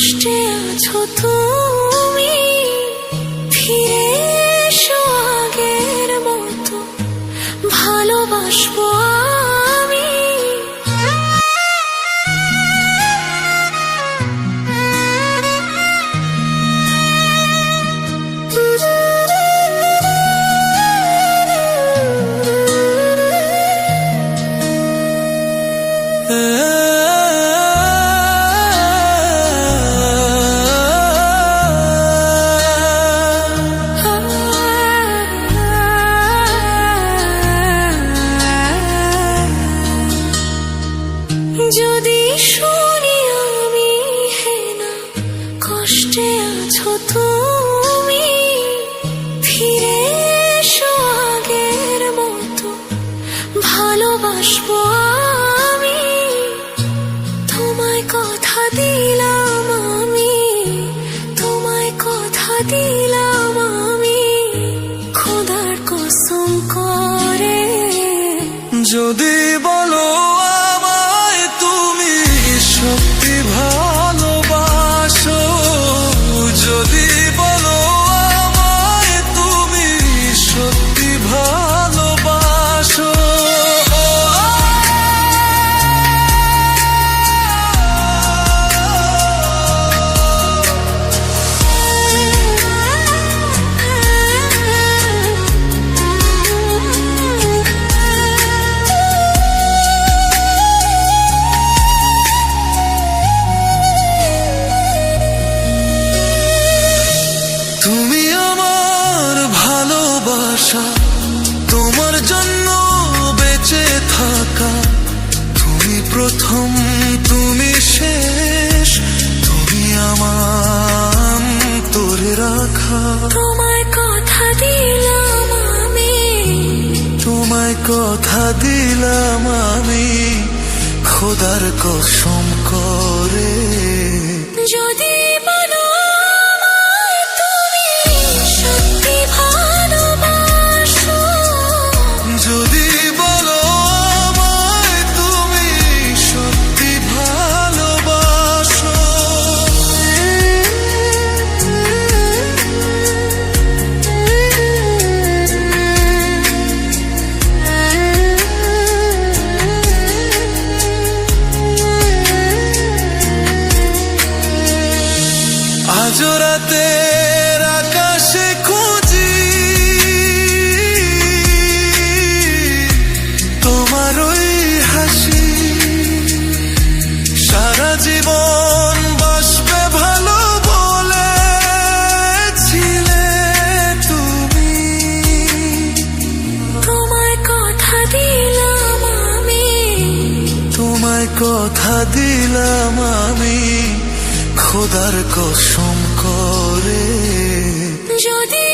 কষ্টে আছো তুমি, ফিরে এসো আগের মতো, ভালোবাসবো আমি। যদি শুনি আমি হেনা কষ্টে আছো তুমি, ফিরে এসো আগের মতো, ভালোবাসবো আমি। তোমায় কথা দিলাম আমি, তোমায় কথা দিলাম আমি, খোদার কসম করে। যদি বলো সত্যি ভালোবাসো, যদি বলো আমায় তুমি সত্যি ভালোবাসো, তুমি আমার ভালোবাসা, তোমার জন্য বেঁচে থাকা, তুমি প্রথম তুমি শেষ, তুমি আমার তোরে রাখা। তোমায় কথা দিলাম আমি, তোমায় কথা দিলাম আমি, খোদার কসম করে। যদি বলো আমায় তুমি সত্যি ভালোবাসো, যদি বলো আমায় তুমি সত্যি ভালোবাসো, আজ রাতের আকাশে খুঁজি তোমার ওই হাসি, সারা জীবন বাসবে ভালো বলেছিলে তুমি। তোমায় কথা দিলাম আমি, তোমায় কথা দিলাম আমি, খোদার কসম করে। যদি